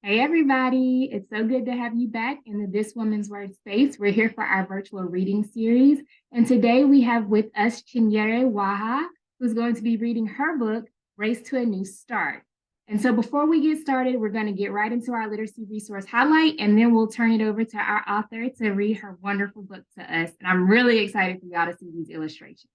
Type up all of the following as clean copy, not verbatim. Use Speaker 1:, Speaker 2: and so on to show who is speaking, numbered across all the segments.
Speaker 1: Hey, everybody. It's so good to have you back in the This Woman's Word space. We're here for our virtual reading series. And today we have with us Chinyere Nwaoha, who's going to be reading her book, Race to a New Start. And so before we get started, we're going to get right into our literacy resource highlight, and then we'll turn it over to our author to read her wonderful book to us. And I'm really excited for y'all to see these illustrations.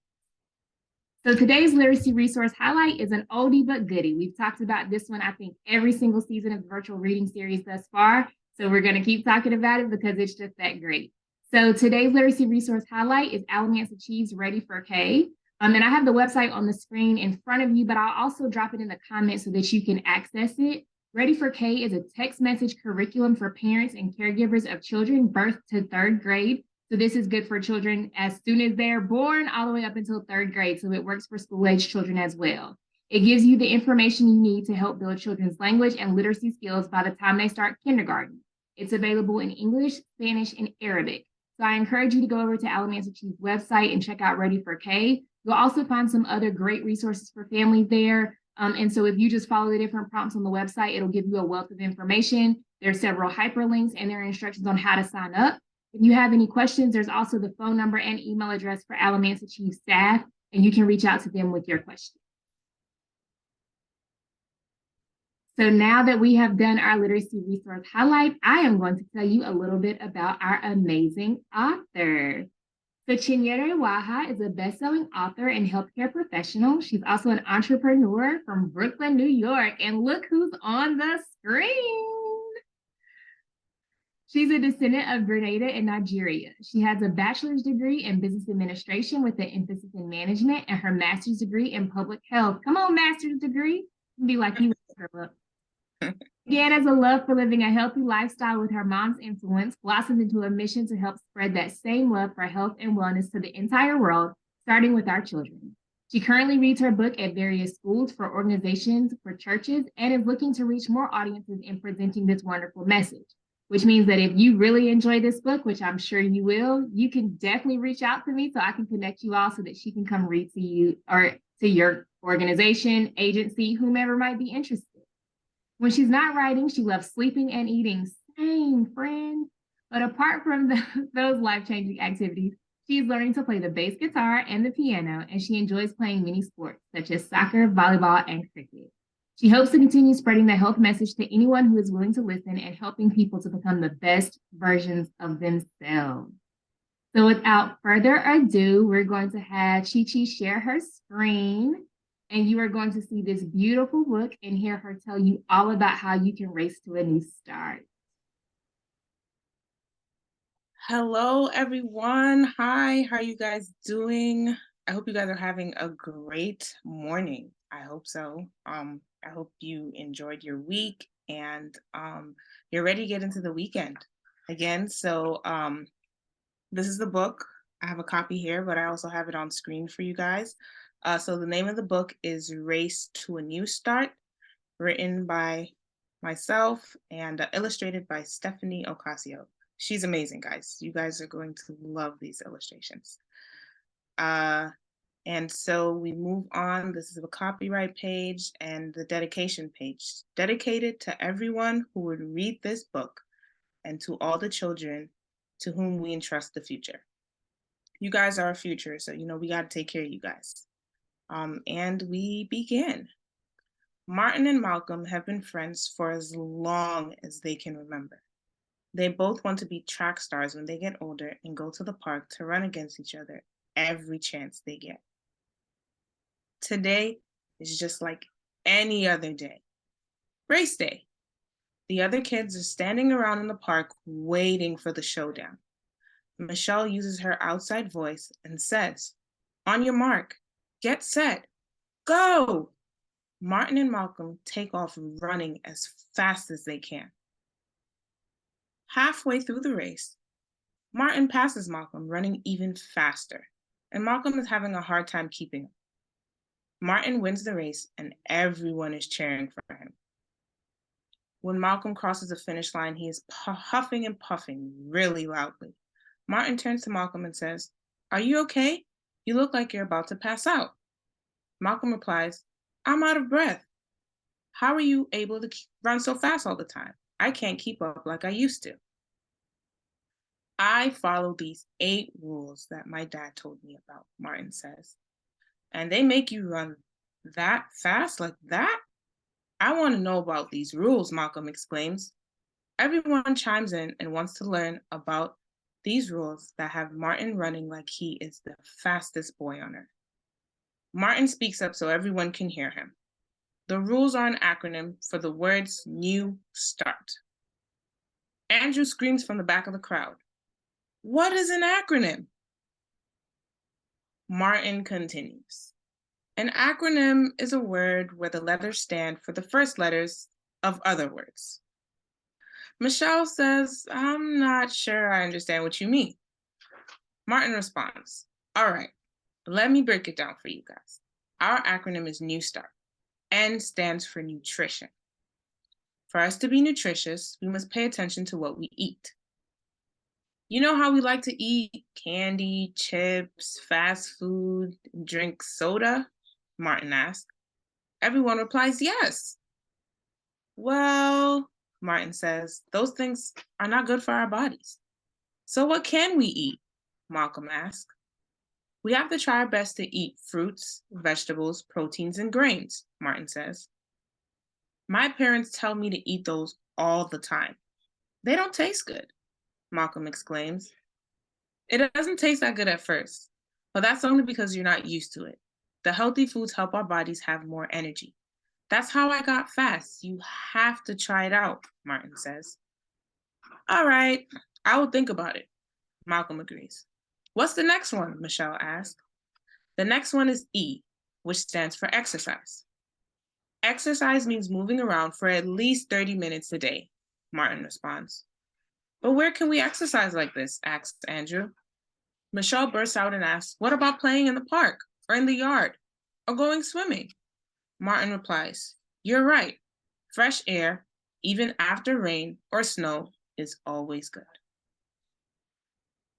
Speaker 1: So today's literacy resource highlight is an oldie but goodie. We've talked about this one, I think, every single season of the virtual reading series thus far. So we're going to keep talking about it because it's just that great. So today's literacy resource highlight is Alamance Achieves Ready for K. And I have the website on the screen in front of you, but I'll also drop it in the comments so that you can access it. Ready for K is a text message curriculum for parents and caregivers of children birth to third grade. So this is good for children as soon as they're born all the way up until third grade. So it works for school-age children as well. It gives you the information you need to help build children's language and literacy skills by the time they start kindergarten. It's available in English, Spanish, and Arabic. So I encourage you to go over to Alamance Achieves website and check out Ready for K. You'll also find some other great resources for families there. And so if you just follow the different prompts on the website, it'll give you a wealth of information. There are several hyperlinks and there are instructions on how to sign up. If you have any questions, there's also the phone number and email address for Alamance Achieves staff, and you can reach out to them with your questions. So now that we have done our literacy resource highlight, I am going to tell you a little bit about our amazing author. So Chinyere Nwaoha is a best-selling author and healthcare professional. She's also an entrepreneur from Brooklyn, New York. And look who's on the screen. She's a descendant of Grenada and Nigeria. She has a bachelor's degree in business administration with an emphasis in management and her master's degree in public health. Come on, master's degree. Be like you. Began as a love for living a healthy lifestyle with her mom's influence, blossomed into a mission to help spread that same love for health and wellness to the entire world, starting with our children. She currently reads her book at various schools, for organizations, for churches, and is looking to reach more audiences in presenting this wonderful message. Which means that if you really enjoy this book, which I'm sure you will, you can definitely reach out to me so I can connect you all so that she can come read to you or to your organization, agency, whomever might be interested. When she's not writing, she loves sleeping and eating. Same, friend. But apart from those life-changing activities, she's learning to play the bass guitar and the piano, and she enjoys playing many sports such as soccer, volleyball, and cricket. She hopes to continue spreading the health message to anyone who is willing to listen and helping people to become the best versions of themselves. So without further ado, we're going to have Chi-Chi share her screen, and you are going to see this beautiful book and hear her tell you all about how you can race to a new start.
Speaker 2: Hello, everyone. Hi, how are you guys doing? I hope you guys are having a great morning. I hope so. I hope you enjoyed your week and you're ready to get into the weekend again. So this is the book. I have a copy here, but I also have it on screen for you guys. So the name of the book is Race to a New Start, written by myself and illustrated by Stephanie Ocasio. She's amazing, guys. You guys are going to love these illustrations. And so we move on. This is a copyright page and the dedication page, dedicated to everyone who would read this book and to all the children to whom we entrust the future. You guys are our future, so we got to take care of you guys. And we begin. Martin and Malcolm have been friends for as long as they can remember. They both want to be track stars when they get older and go to the park to run against each other every chance they get. Today is just like any other day. Race day. The other kids are standing around in the park waiting for the showdown. Michelle uses her outside voice and says, "On your mark, get set, go!" Martin and Malcolm take off running as fast as they can. Halfway through the race, Martin passes Malcolm, running even faster, and Malcolm is having a hard time keeping up. Martin wins the race, and everyone is cheering for him. When Malcolm crosses the finish line, he is huffing and puffing really loudly. Martin turns to Malcolm and says, "Are you okay? You look like you're about to pass out." Malcolm replies, "I'm out of breath. How are you able to run so fast all the time? I can't keep up like I used to. I follow these 8 rules that my dad told me about, Martin says. And they make you run that fast like that? I want to know about these rules, Malcolm exclaims. Everyone chimes in and wants to learn about these rules that have Martin running like he is the fastest boy on earth. Martin speaks up so everyone can hear him. The rules are an acronym for the words new start. Andrew screams from the back of the crowd. What is an acronym? Martin continues. An acronym is a word where the letters stand for the first letters of other words. Michelle says, I'm not sure I understand what you mean. Martin responds, all right, let me break it down for you guys. Our acronym is New Start. N stands for nutrition. For us to be nutritious, we must pay attention to what we eat. You know how we like to eat candy, chips, fast food, drink soda? Martin asks. Everyone replies, yes. Well, Martin says, those things are not good for our bodies. So what can we eat? Malcolm asks. We have to try our best to eat fruits, vegetables, proteins, and grains, Martin says. My parents tell me to eat those all the time. They don't taste good, Malcolm exclaims. It doesn't taste that good at first, but that's only because you're not used to it. The healthy foods help our bodies have more energy. That's how I got fast. You have to try it out, Martin says. All right, I will think about it, Malcolm agrees. What's the next one? Michelle asked. The next one is E, which stands for exercise. Exercise means moving around for at least 30 minutes a day, Martin responds. But where can we exercise like this? Asks Andrew. Michelle bursts out and asks, what about playing in the park or in the yard or going swimming? Martin replies, you're right. Fresh air, even after rain or snow, is always good.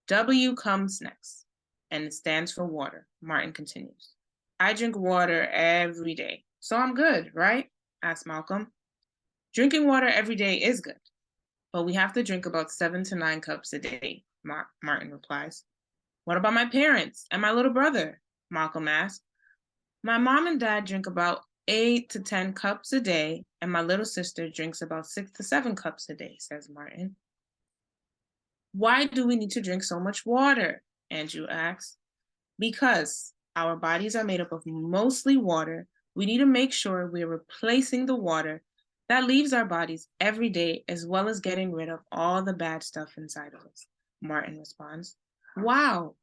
Speaker 2: W comes next, and it stands for water, Martin continues. I drink water every day, so I'm good, right? Asks Malcolm. Drinking water every day is good, but we have to drink about 7 to 9 cups a day, Martin replies. What about my parents and my little brother? Malcolm asks. My mom and dad drink about 8 to 10 cups a day, and my little sister drinks about 6 to 7 cups a day, says Martin. Why do we need to drink so much water? Andrew asks. Because our bodies are made up of mostly water, we need to make sure we're replacing the water that leaves our bodies every day, as well as getting rid of all the bad stuff inside of us, Martin responds. Wow,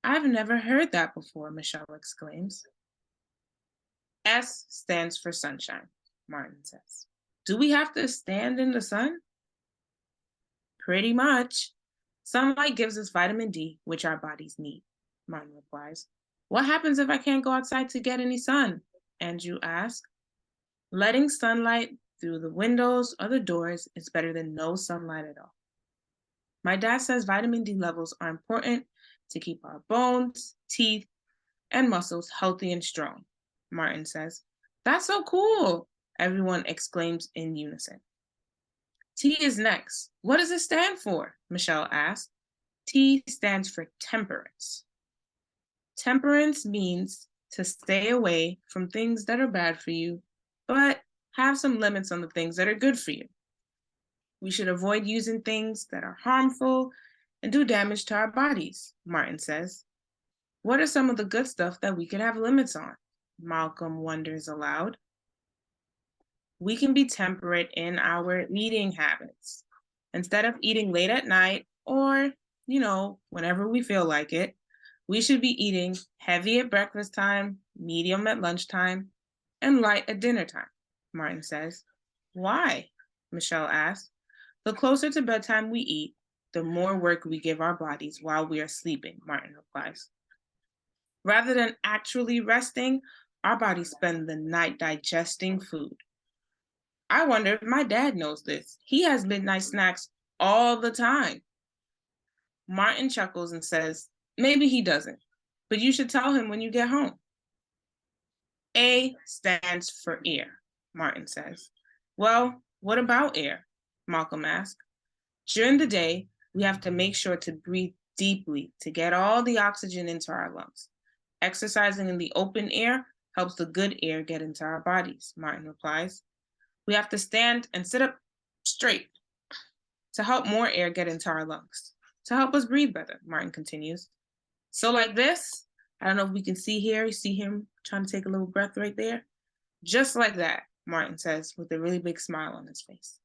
Speaker 2: I've never heard that before, Michelle exclaims. S stands for sunshine, Martin says. Do we have to stand in the sun? Pretty much. Sunlight gives us vitamin D, which our bodies need, Martin replies. What happens if I can't go outside to get any sun? Andrew asks. Letting sunlight through the windows or the doors is better than no sunlight at all. My dad says vitamin D levels are important to keep our bones, teeth, and muscles healthy and strong, Martin says. That's so cool, everyone exclaims in unison. T is next. What does it stand for? Michelle asked. T stands for temperance. Temperance means to stay away from things that are bad for you, but have some limits on the things that are good for you. We should avoid using things that are harmful and do damage to our bodies, Martin says. What are some of the good stuff that we could have limits on? Malcolm wonders aloud. We can be temperate in our eating habits. Instead of eating late at night or, whenever we feel like it, we should be eating heavy at breakfast time, medium at lunchtime, and light at dinner time, Martin says. Why? Michelle asks. The closer to bedtime we eat, the more work we give our bodies while we are sleeping, Martin replies. Rather than actually resting, our bodies spend the night digesting food. I wonder if my dad knows this. He has midnight snacks all the time. Martin chuckles and says, maybe he doesn't, but you should tell him when you get home. A stands for air, Martin says. Well, what about air? Malcolm asked. During the day, we have to make sure to breathe deeply to get all the oxygen into our lungs. Exercising in the open air helps the good air get into our bodies, Martin replies. We have to stand and sit up straight to help more air get into our lungs, to help us breathe better, Martin continues. So like this, I don't know if we can see here, you see him trying to take a little breath right there? Just like that, Martin says with a really big smile on his face.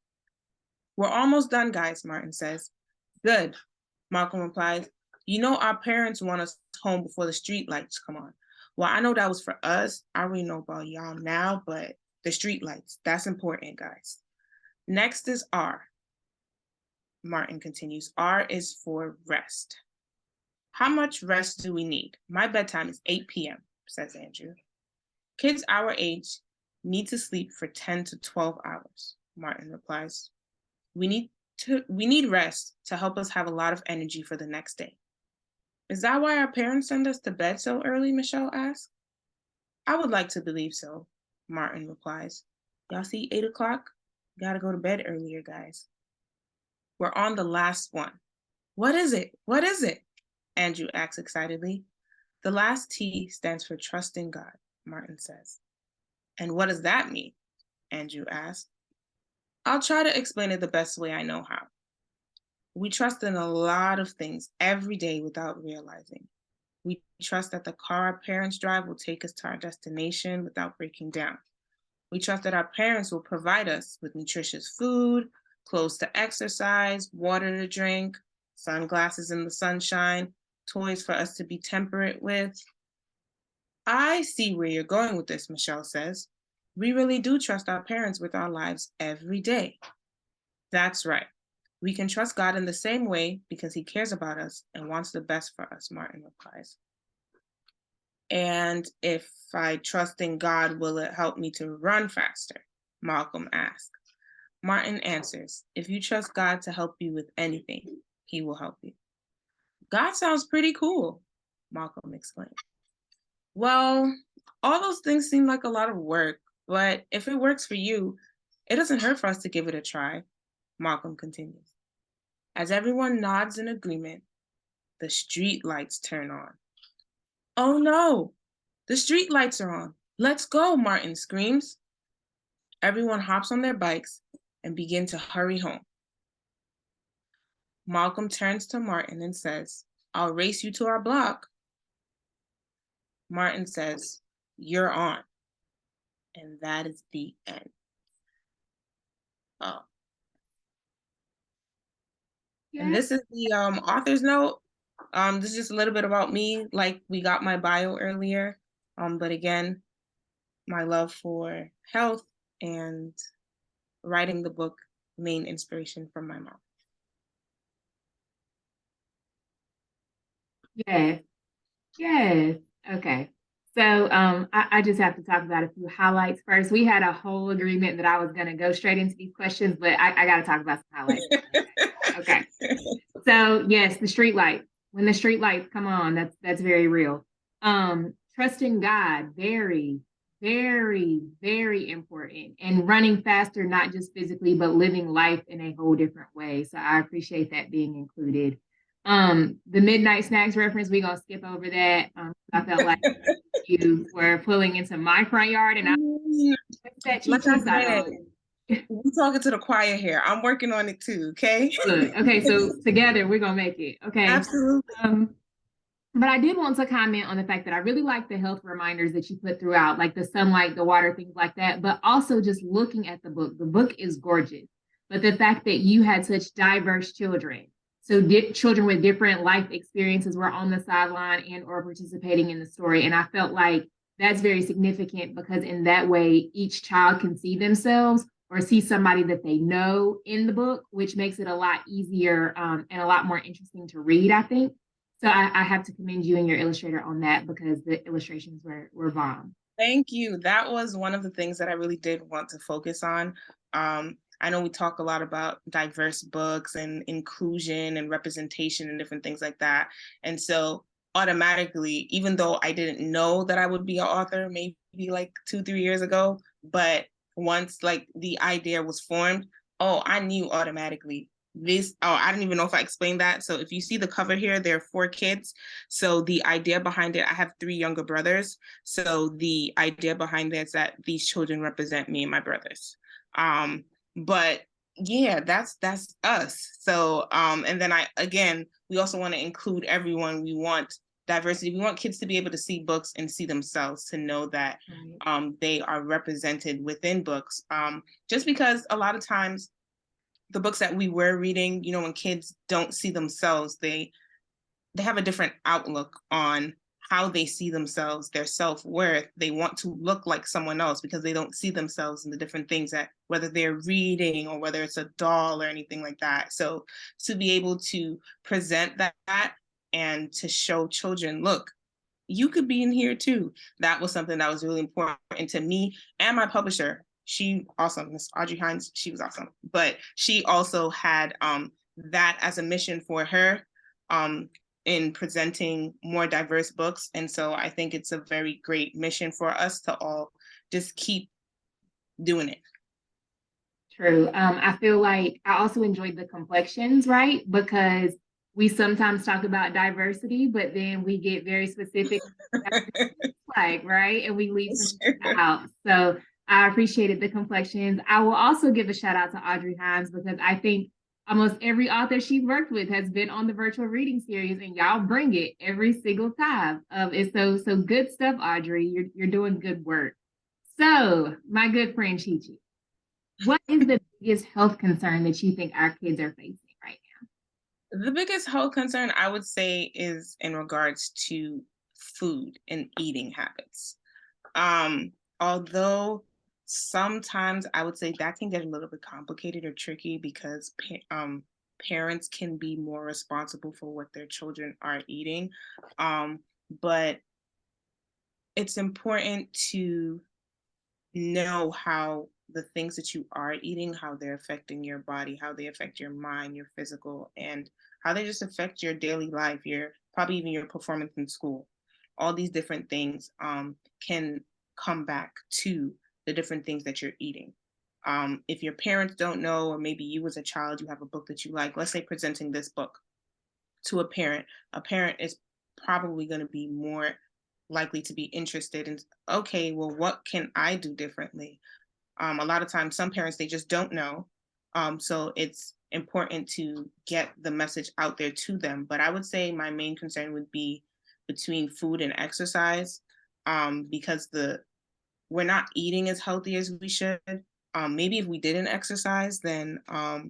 Speaker 2: We're almost done, guys, Martin says. Good, Malcolm replies. You know our parents want us home before the street lights come on. Well, I know that was for us. I already know about y'all now, but the street lights, that's important, guys. Next is R. Martin continues. R is for rest. How much rest do we need? My bedtime is 8 p.m., says Andrew. Kids our age need to sleep for 10 to 12 hours, Martin replies. We need rest to help us have a lot of energy for the next day. Is that why our parents send us to bed so early, Michelle asks. I would like to believe so, Martin replies. Y'all see 8 o'clock? Gotta go to bed earlier, guys. We're on the last one. What is it? What is it? Andrew asks excitedly. The last T stands for trust in God, Martin says. And what does that mean? Andrew asks. I'll try to explain it the best way I know how. We trust in a lot of things every day without realizing. We trust that the car our parents drive will take us to our destination without breaking down. We trust that our parents will provide us with nutritious food, clothes to exercise, water to drink, sunglasses in the sunshine, toys for us to be temperate with. I see where you're going with this, Michelle says. We really do trust our parents with our lives every day. That's right. We can trust God in the same way because he cares about us and wants the best for us, Martin replies. And if I trust in God, will it help me to run faster? Malcolm asks. Martin answers, if you trust God to help you with anything, he will help you. God sounds pretty cool, Malcolm exclaimed. Well, all those things seem like a lot of work, but if it works for you, it doesn't hurt for us to give it a try, Malcolm continues. As everyone nods in agreement, the street lights turn on. Oh no, the street lights are on. Let's go, Martin screams. Everyone hops on their bikes and begin to hurry home. Malcolm turns to Martin and says, I'll race you to our block. Martin says, you're on. And that is the end. Oh. Yeah. And this is the author's note. This is just a little bit about me, like we got my bio earlier. But again, my love for health and writing the book, main inspiration from my mom.
Speaker 1: Yes. Yes. Okay. So I just have to talk about a few highlights first. We had a whole agreement that I was going to go straight into these questions, but I got to talk about some highlights. Okay. So yes, the street light. When the street lights come on, that's very real. Trusting God, very, very, very important. And running faster, not just physically, but living life in a whole different way. So I appreciate that being included. The midnight snacks reference, we're gonna skip over that. I felt like you were pulling into my front yard and
Speaker 2: we're talking to the choir here. I'm working on it too, okay?
Speaker 1: Good. Okay, so together we're gonna make it. Okay.
Speaker 2: Absolutely.
Speaker 1: But I did want to comment on the fact that I really like the health reminders that you put throughout, like the sunlight, the water, things like that, but also just looking at the book. The book is gorgeous, but the fact that you had such diverse children. So children with different life experiences were on the sideline and or participating in the story. And I felt like that's very significant because in that way, each child can see themselves or see somebody that they know in the book, which makes it a lot easier and a lot more interesting to read, I think. So I have to commend you and your illustrator on that because the illustrations were bomb.
Speaker 2: Thank you. That was one of the things that I really did want to focus on. I know we talk a lot about diverse books and inclusion and representation and different things like that. And so automatically, even though I didn't know that I would be an author maybe like 2-3 years ago, but once like the idea was formed, Oh, I knew automatically. I didn't even know if I explained that. So if you see the cover here, there are 4 kids. So the idea behind it, I have 3 younger brothers. So the idea behind it is that these children represent me and my brothers. But yeah, that's us. So and then we also want to include everyone. We want diversity. We want kids to be able to see books and see themselves, to know that they are represented within books. Just because a lot of times the books that we were reading, when kids don't see themselves, they have a different outlook on how they see themselves, their self-worth. They want to look like someone else because they don't see themselves in the different things that, whether they're reading or whether it's a doll or anything like that. So to be able to present that and to show children, look, you could be in here too. That was something that was really important to me and my publisher. She awesome, Miss Audrey Hines. She was awesome, but she also had that as a mission for her in presenting more diverse books. And so I think it's a very great mission for us to all just keep doing it.
Speaker 1: True. I feel like I also enjoyed the complexions, right? Because we sometimes talk about diversity, but then we get very specific, like, right? And we leave some out. So I appreciated the complexions. I will also give a shout out to Audrey Hines, because I think almost every author she's worked with has been on the virtual reading series, and y'all bring it every single time. It's so good stuff, Audrey. You're doing good work. So, my good friend Chi-Chi, what is the biggest health concern that you think our kids are facing right
Speaker 2: now? The biggest health concern, I would say, is in regards to food and eating habits. Although sometimes I would say that can get a little bit complicated or tricky, because parents can be more responsible for what their children are eating. But it's important to know how the things that you are eating, how they're affecting your body, how they affect your mind, your physical, and how they just affect your daily life, probably even your performance in school. All these different things can come back to the different things that you're eating. If your parents don't know, or maybe you as a child, you have a book that you like, let's say presenting this book to a parent is probably going to be more likely to be interested in, okay, well, what can I do differently? A lot of times, some parents, they just don't know. So it's important to get the message out there to them. But I would say my main concern would be between food and exercise, because we're not eating as healthy as we should. Maybe if we didn't exercise, then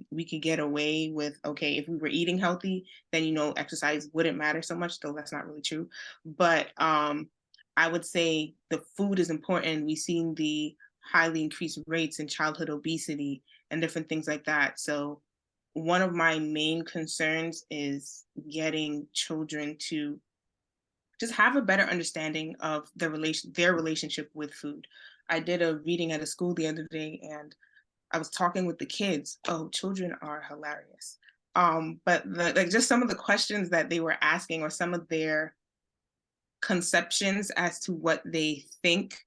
Speaker 2: we could get away with, okay, if we were eating healthy, then, exercise wouldn't matter so much, though that's not really true. But I would say the food is important. We've seen the highly increased rates in childhood obesity and different things like that. So one of my main concerns is getting children to just have a better understanding of their relationship with food. I did a reading at a school the other day, and I was talking with the kids. Oh, children are hilarious. But just some of the questions that they were asking, or some of their conceptions as to what they think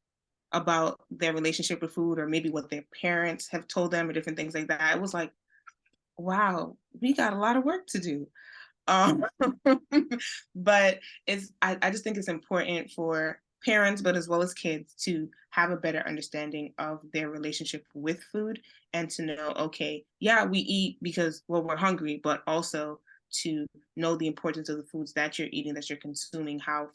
Speaker 2: about their relationship with food, or maybe what their parents have told them, or different things like that. It was like, wow, we got a lot of work to do. But I just think it's important for parents, but as well as kids, to have a better understanding of their relationship with food, and to know, okay, yeah, we eat because, well, we're hungry, but also to know the importance of the foods that you're eating, that you're consuming, how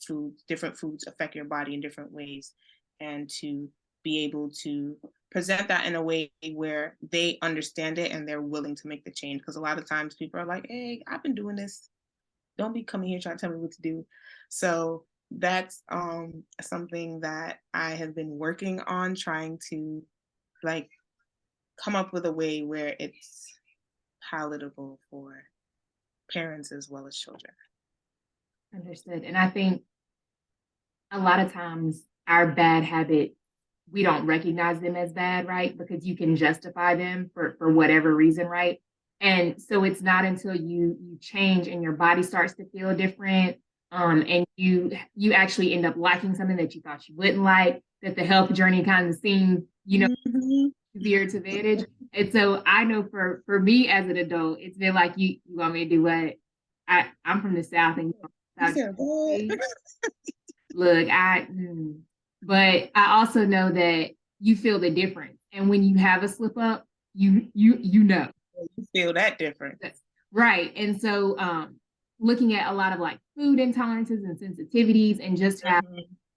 Speaker 2: different foods affect your body in different ways, and to be able to present that in a way where they understand it and they're willing to make the change. Because a lot of times people are like, hey, I've been doing this. Don't be coming here trying to tell me what to do. So that's something that I have been working on, trying to come up with a way where it's palatable for parents as well as children.
Speaker 1: Understood. And I think a lot of times our bad habits, we don't recognize them as bad, right? Because you can justify them for whatever reason, right? And so it's not until you change and your body starts to feel different, and you actually end up liking something that you thought you wouldn't like, that the health journey kind of seems, easier to manage. And so I know for me as an adult, it's been like, you want me to do what? I'm from the South, and
Speaker 2: You
Speaker 1: South
Speaker 2: said what?
Speaker 1: look, but I also know that you feel the difference. And when you have a slip up, you know.
Speaker 2: You feel that difference.
Speaker 1: Right. And so looking at a lot of like food intolerances and sensitivities, and just how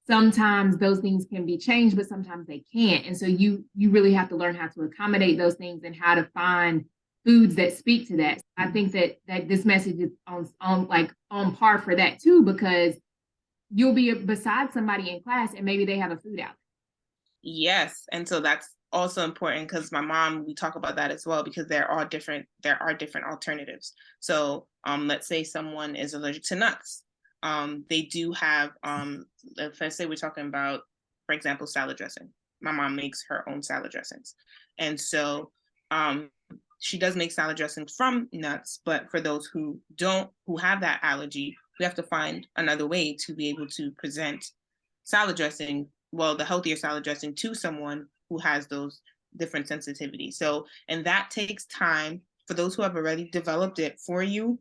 Speaker 1: sometimes those things can be changed, but sometimes they can't. And so you really have to learn how to accommodate those things and how to find foods that speak to that. I think that this message is on par for that too, because you'll be beside somebody in class and maybe they have a food allergy.
Speaker 2: Yes. And so that's also important, because my mom, we talk about that as well, because there are different alternatives. So let's say someone is allergic to nuts. They do have, let's say we're talking about, for example, salad dressing. My mom makes her own salad dressings. And so she does make salad dressing from nuts, but for those who have that allergy, we have to find another way to be able to present salad dressing, the healthier salad dressing, to someone who has those different sensitivities. So, and that takes time. For those who have already developed it for you,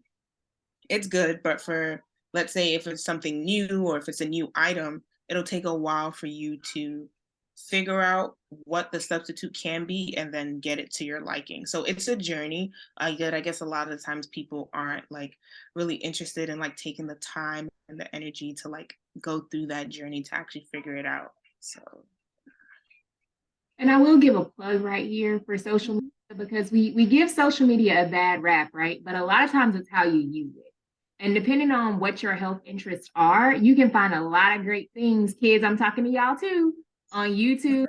Speaker 2: it's good. But for, let's say, if it's something new or if it's a new item, it'll take a while for you to figure out what the substitute can be and then get it to your liking. So it's a journey. I guess a lot of the times people aren't like really interested in like taking the time and the energy to like go through that journey to actually figure it out. So,
Speaker 1: and I will give a plug right here for social media, because we give social media a bad rap, right? But a lot of times it's how you use it. And depending on what your health interests are, you can find a lot of great things. Kids, I'm talking to y'all too, on YouTube,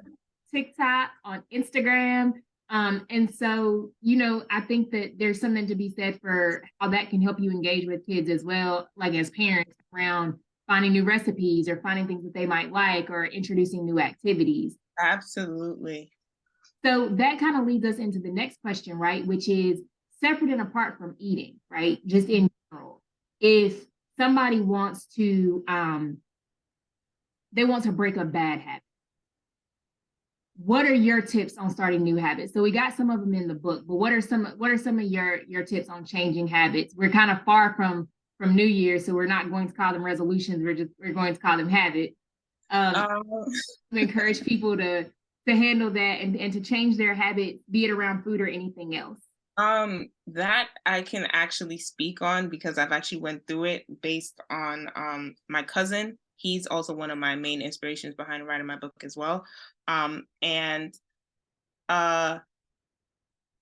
Speaker 1: TikTok, on Instagram. And so, I think that there's something to be said for how that can help you engage with kids as well, like as parents, around finding new recipes or finding things that they might like, or introducing new activities.
Speaker 2: absolutely.
Speaker 1: So that kind of leads us into the next question, right? Which is separate and apart from eating, right? Just in general, if somebody wants to, they want to break a bad habit, what are your tips on starting new habits? So we got some of them in the book, but what are some of your tips on changing habits? We're kind of far from New Year's, so we're not going to call them resolutions. We're going to call them habits. To encourage people to handle that and to change their habit, be it around food or anything else.
Speaker 2: That I can actually speak on, because I've actually went through it based on my cousin. He's also one of my main inspirations behind writing my book as well. And a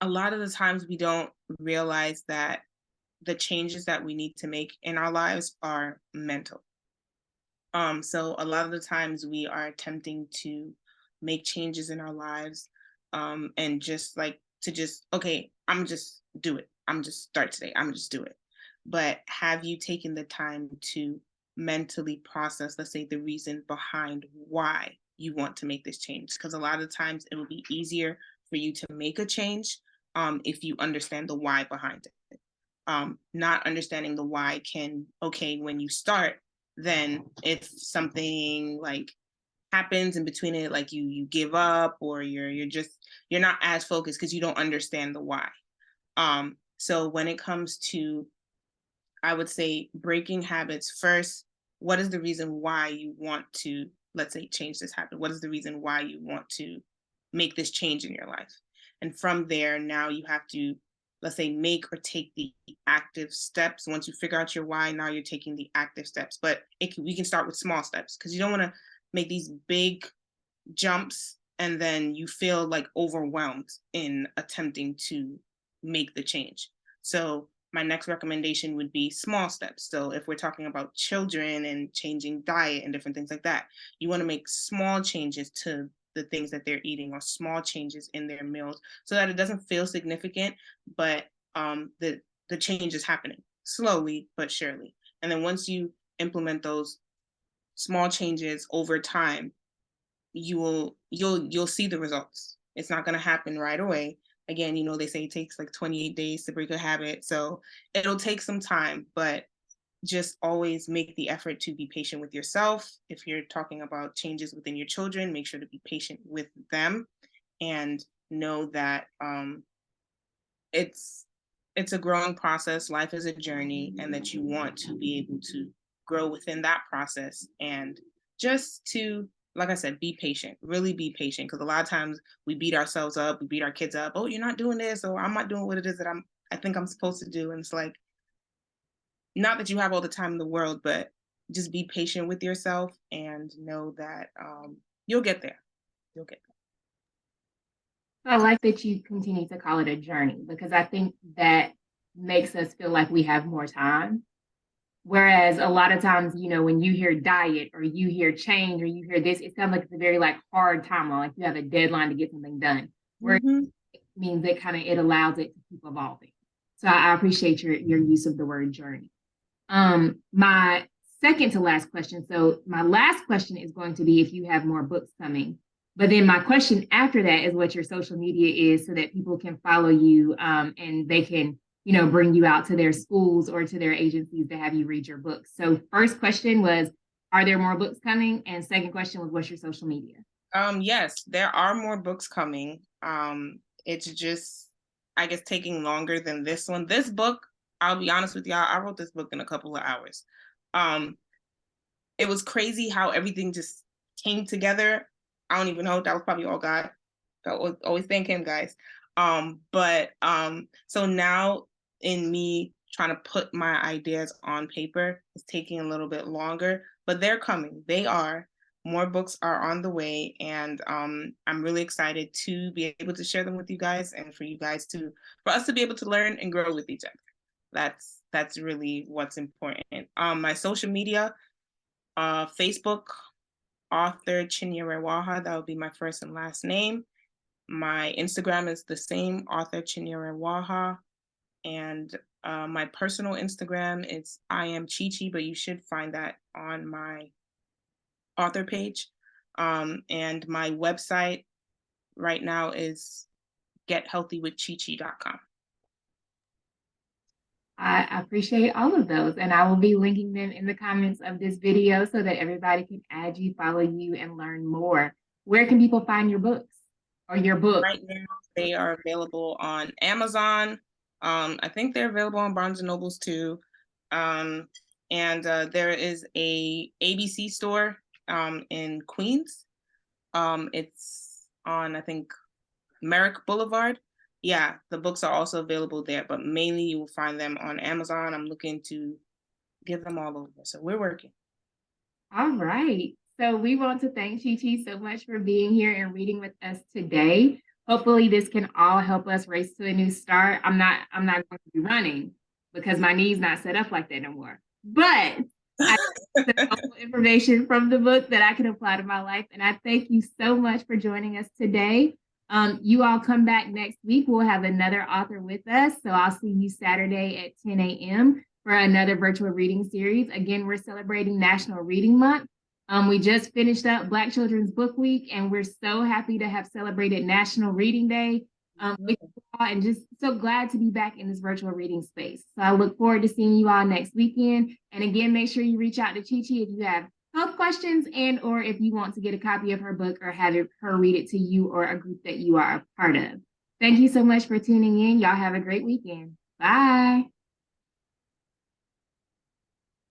Speaker 2: lot of the times we don't realize that the changes that we need to make in our lives are mental. So a lot of the times we are attempting to make changes in our lives, and just like to just, okay, I'm just do it. I'm just start today. I'm just do it. But have you taken the time to mentally process, let's say, the reason behind why you want to make this change? Because a lot of times it will be easier for you to make a change if you understand the why behind it. Not understanding the why can, okay, when you start, then if something like happens in between it, like you give up, or you're not as focused because you don't understand the why. So when it comes to, I would say, breaking habits, first, what is the reason why you want to, let's say, change this habit? What is the reason why you want to make this change in your life? And from there, now you have to, let's say, make or take the active steps. Once you figure out your why, now you're taking the active steps. But we can start with small steps, because you don't want to make these big jumps and then you feel like overwhelmed in attempting to make the change. So my next recommendation would be small steps. So if we're talking about children and changing diet and different things like that, you want to make small changes to the things that they're eating, or small changes in their meals, so that it doesn't feel significant, but the change is happening slowly but surely. And then once you implement those small changes over time, you'll see the results. It's not going to happen right away. Again, they say it takes like 28 days to break a habit, so it'll take some time, but just always make the effort to be patient with yourself. If you're talking about changes within your children, make sure to be patient with them, and know that it's a growing process. Life is a journey, and that you want to be able to grow within that process, and just to, like I said, be patient. Really be patient, because a lot of times we beat ourselves up, we beat our kids up. Oh, you're not doing this, or I'm not doing what it is that I think I'm supposed to do. And it's like, not that you have all the time in the world, but just be patient with yourself and know that you'll get there. You'll get there.
Speaker 1: I like that you continue to call it a journey, because I think that makes us feel like we have more time. Whereas a lot of times, when you hear diet or you hear change or you hear this, it sounds like it's a very like hard timeline, like you have a deadline to get something done. Where
Speaker 2: Mhm.
Speaker 1: it means that it allows it to keep evolving. So I appreciate your use of the word journey. My second to last question. So my last question is going to be if you have more books coming. But then my question after that is what your social media is, so that people can follow you, and they can, bring you out to their schools or to their agencies to have you read your books. So first question was, are there more books coming? And second question was, what's your social media?
Speaker 2: Yes, there are more books coming. It's just, I guess, taking longer than this one. This book, I'll be honest with y'all, I wrote this book in a couple of hours. Um, it was crazy how everything just came together. I don't even know. That was probably all God. I always thank him, guys. So now, in me trying to put my ideas on paper, it's taking a little bit longer, but they're coming. They are. More books are on the way, and I'm really excited to be able to share them with you guys, and for us to be able to learn and grow with each other. That's really what's important. My social media, Facebook, author Chinyere Nwaoha. That would be my first and last name. My Instagram is the same, author Chinyere Nwaoha. And my personal Instagram is I am Chichi, but you should find that on my author page. And my website right now is gethealthywithchichi.com.
Speaker 1: I appreciate all of those, and I will be linking them in the comments of this video so that everybody can add you, follow you, and learn more. Where can people find your books or your book?
Speaker 2: Right now, they are available on Amazon. I think they're available on Barnes and Nobles too. And there is a ABC store in Queens. It's on, I think, Merrick Boulevard. Yeah, the books are also available there, but mainly you will find them on Amazon. I'm looking to give them all over, so we're working.
Speaker 1: All right. So we want to thank Chichi so much for being here and reading with us today. Hopefully this can all help us race to a new start. I'm not going to be running because my knee's not set up like that no more. But I have information from the book that I can apply to my life. And I thank you so much for joining us today. You all come back next week. We'll have another author with us. So I'll see you Saturday at 10 a.m. for another virtual reading series. Again, we're celebrating National Reading Month. We just finished up Black Children's Book Week, and we're so happy to have celebrated National Reading Day with you all, and just so glad to be back in this virtual reading space. So I look forward to seeing you all next weekend. And again, make sure you reach out to Chichi if you have health questions, and or if you want to get a copy of her book or have her read it to you or a group that you are a part of. Thank you so much for tuning in. Y'all have a great weekend. Bye.